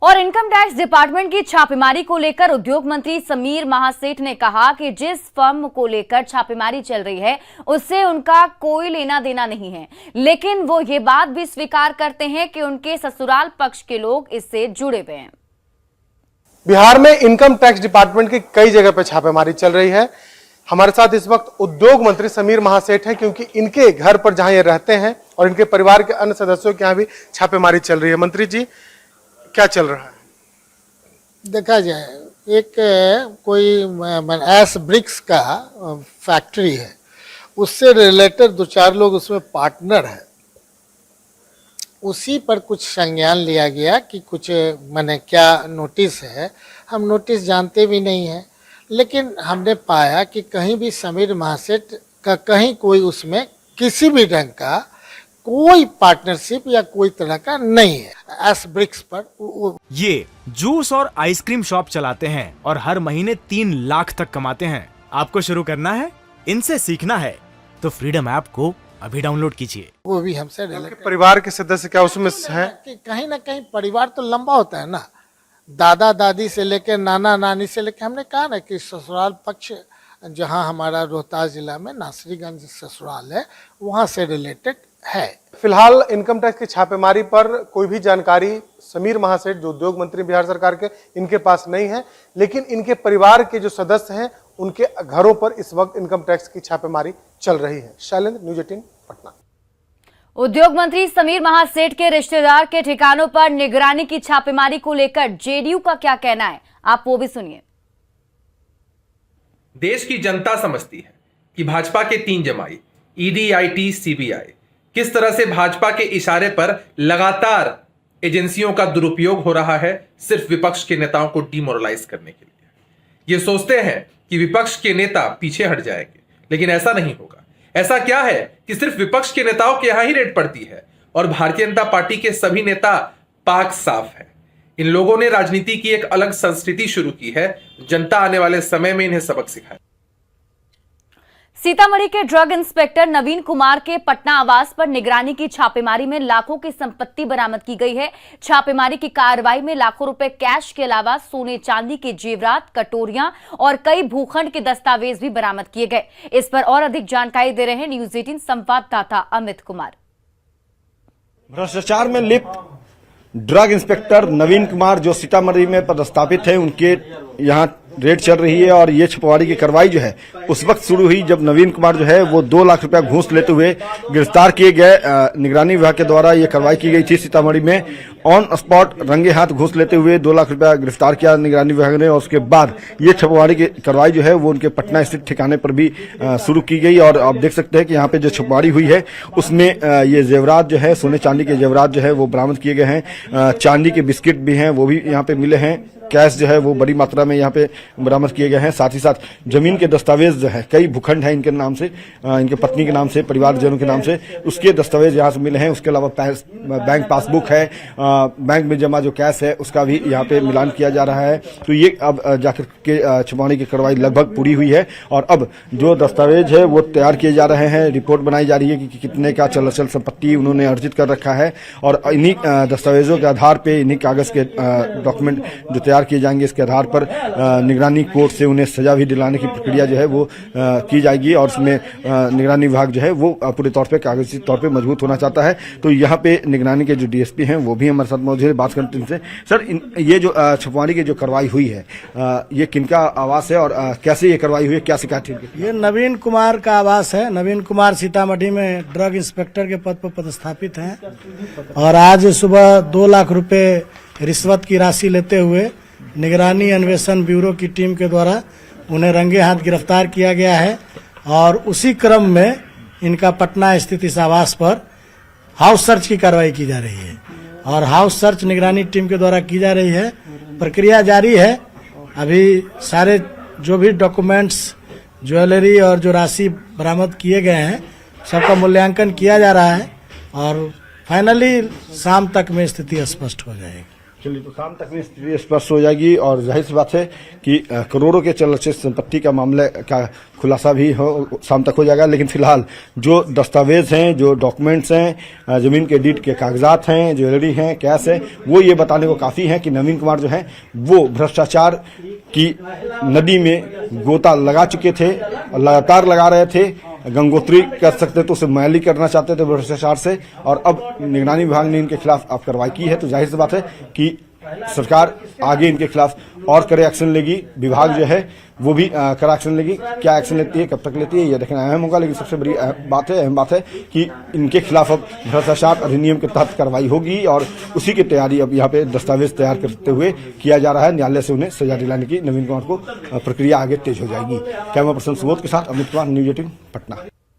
और income tax department की छापेमारी को लेकर उद्योग मंत्री समीर महासेठ ने कहा कि जिस फर्म को लेकर छापेमारी चल रही है उससे उनका कोई लेना देना नहीं है, लेकिन वो ये बात भी स्वीकार करते हैं कि उनके ससुराल पक्ष के लोग इससे जुड़े हुए हैं। बिहार में इनकम टैक्स डिपार्टमेंट की कई जगह पर छापेमारी चल रही है। हमारे साथ इस वक्त उद्योग मंत्री समीर महासेठ हैं, क्योंकि इनके घर पर जहां ये रहते हैं और इनके परिवार के अन्य सदस्यों के यहाँ भी छापेमारी चल रही है। मंत्री जी, क्या चल रहा है? देखा जाए, एक कोई एस ब्रिक्स का फैक्ट्री है, उससे रिलेटेड दो चार लोग उसमें पार्टनर है। उसी पर कुछ संज्ञान लिया गया कि कुछ मैंने क्या नोटिस है, हम नोटिस जानते भी नहीं है, लेकिन हमने पाया कि कहीं भी समीर महासेठ का कहीं कोई उसमें किसी भी ढंग का कोई पार्टनरशिप या कोई तरह का नहीं है। एस ब्रिक्स पर ये जूस और आइसक्रीम शॉप चलाते हैं और हर महीने 3 लाख तक कमाते हैं। आपको शुरू करना है, इनसे सीखना है तो फ्रीडम ऐप को अभी डाउनलोड कीजिए। वो भी हमसे परिवार के सदस्य क्या उसमें हैं? कहीं ना कहीं परिवार तो लंबा होता है ना, दादा दादी से लेकर नाना नानी से लेकर, हमने कहा ना कि ससुराल पक्ष जहां हमारा रोहतास जिला में नासरीगंज ससुराल है, वहां से रिलेटेड है। फिलहाल इनकम टैक्स की छापेमारी पर कोई भी जानकारी समीर महासेठ जो उद्योग मंत्री बिहार सरकार के, इनके पास नहीं है, लेकिन इनके परिवार के जो सदस्य हैं उनके घरों पर इस वक्त इनकम टैक्स की छापेमारी चल रही है। शैलेंद्र, न्यूज़ 18 पटना। उद्योग मंत्री समीर महासेठ के रिश्तेदार के ठिकानों पर निगरानी की छापेमारी को लेकर जेडीयू का क्या कहना है, आप वो भी सुनिए। देश की जनता समझती है कि भाजपा के 3 जमाई ईडी, आईटी, सीबीआई किस तरह से भाजपा के इशारे पर लगातार एजेंसियों का दुरुपयोग हो रहा है, सिर्फ विपक्ष के नेताओं को डिमोरलाइज करने के लिए। ये सोचते हैं कि विपक्ष के नेता पीछे हट जाएंगे, लेकिन ऐसा नहीं होगा। ऐसा क्या है कि सिर्फ विपक्ष के नेताओं के यहां ही रेड पड़ती है और भारतीय जनता पार्टी के सभी नेता पाक साफ है। इन लोगों ने राजनीति की एक अलग संस्कृति शुरू की है। जनता आने वाले समय में इन्हें सबक सिखाए। सीतामढ़ी के ड्रग इंस्पेक्टर नवीन कुमार के पटना आवास पर निगरानी की छापेमारी में लाखों की संपत्ति बरामद की गई है। छापेमारी की कार्रवाई में लाखों रुपए कैश के अलावा सोने चांदी के जेवरात, कटोरियां और कई भूखंड के दस्तावेज भी बरामद किए गए। इस पर और अधिक जानकारी दे रहे हैं न्यूज़ 18 संवाददाता अमित कुमार। भ्रष्टाचार में लिप्त ड्रग इंस्पेक्टर नवीन कुमार जो सीतामढ़ी में पदस्थापित है, उनके यहाँ रेड चल रही है और ये छापेमारी की कार्रवाई जो है उस वक्त शुरू हुई जब नवीन कुमार जो है वो 2 लाख रुपया घूस लेते हुए गिरफ्तार किए गए। निगरानी विभाग के द्वारा ये कार्रवाई की गई थी सीतामढ़ी में। ऑन स्पॉट रंगे हाथ घूस लेते हुए 2 लाख रुपया गिरफ्तार किया निगरानी विभाग ने और उसके बाद ये छापेमारी की कार्रवाई जो है वो उनके पटना स्थित ठिकाने पर भी शुरू की गई। और आप देख सकते हैं कि यहाँ पे जो छापेमारी हुई है उसमें ये जेवरात जो है, सोने चांदी के जेवरात जो है वो बरामद किए गए हैं। चांदी के बिस्किट भी हैं, वो भी यहाँ पे मिले हैं। कैश जो है वो बड़ी मात्रा में यहाँ पे बरामद किए गए हैं। साथ ही साथ जमीन के दस्तावेज जो है, कई भूखंड है इनके नाम से, इनके पत्नी के नाम से, परिवारजनों के नाम से, उसके दस्तावेज यहाँ से मिले हैं। उसके अलावा बैंक पासबुक है, बैंक में जमा जो कैश है उसका भी यहाँ पे मिलान किया जा रहा है। तो ये अब जाकर के छापेमारी की कार्रवाई लगभग पूरी हुई है और अब जो दस्तावेज है वो तैयार किए जा रहे हैं। रिपोर्ट बनाई जा रही है कि कितने का चल अचल संपत्ति उन्होंने अर्जित कर रखा है और इन्हीं दस्तावेजों के आधार पे, इन्हीं कागज के डॉक्यूमेंट जो तैयार किए जाएंगे, इसके आधार पर निगरानी कोर्ट से उन्हें सजा भी दिलाने की प्रक्रिया जो है वो की जाएगी। और इसमें निगरानी विभाग जो है वो पूरे तौर पे कागजी तौर पे मजबूत होना चाहता है। तो यहाँ पे निगरानी के जो डीएसपी हैं वो भी हमारे साथ मौजूद है, बात करते हैं इनसे। सर, ये जो छापेमारी की जो कार्रवाई हुई है ये किनका आवास है और कैसे ये कार्रवाई हुई है, क्या शिकायत है? ये नवीन कुमार का आवास है। नवीन कुमार सीतामढ़ी में ड्रग इंस्पेक्टर के पद पर पदस्थापित हैं और आज सुबह 2 लाख रुपए रिश्वत की राशि लेते हुए निगरानी अन्वेषण ब्यूरो की टीम के द्वारा उन्हें रंगे हाथ गिरफ्तार किया गया है और उसी क्रम में इनका पटना स्थित इस आवास पर हाउस सर्च की कार्रवाई की जा रही है और हाउस सर्च निगरानी टीम के द्वारा की जा रही है। प्रक्रिया जारी है। अभी सारे जो भी डॉक्यूमेंट्स, ज्वेलरी और जो राशि बरामद किए गए हैं सबका मूल्यांकन किया जा रहा है और फाइनली शाम तक में स्थिति स्पष्ट हो जाएगी। चलिए, तो शाम तक में स्थिति स्पष्ट हो जाएगी और जाहिर सी बात है कि करोड़ों के चल रहे संपत्ति का मामले का खुलासा भी शाम तक हो जाएगा। लेकिन फिलहाल जो दस्तावेज हैं, जो डॉक्यूमेंट्स हैं, जमीन के डीड के कागजात हैं, ज्वेलरी हैं, कैश है, वो ये बताने को काफी है कि नवीन कुमार जो है वो भ्रष्टाचार की नदी में गोता लगा चुके थे, लगातार लगा रहे थे, गंगोत्री कर सकते तो उसे मैली करना चाहते थे भ्रष्टाचार से, और अब निगरानी विभाग ने इनके खिलाफ अब कार्रवाई की है। तो जाहिर सी बात है कि सरकार आगे इनके खिलाफ और कड़े एक्शन लेगी, विभाग जो है वो भी कड़ा एक्शन लेगी। क्या एक्शन लेती है, कब तक लेती है, यह देखना अहम होगा। लेकिन सबसे बड़ी अहम बात है कि इनके खिलाफ अब भ्रष्टाचार अधिनियम के तहत कार्रवाई होगी और उसी की तैयारी अब यहाँ पे दस्तावेज तैयार करते हुए किया जा रहा है। न्यायालय से उन्हें सजा दिलाने की नवीन कुमार को प्रक्रिया आगे तेज हो जाएगी। कैमरा पर्सन सुबोध के साथ अमित कुमार, न्यूज 18 पटना।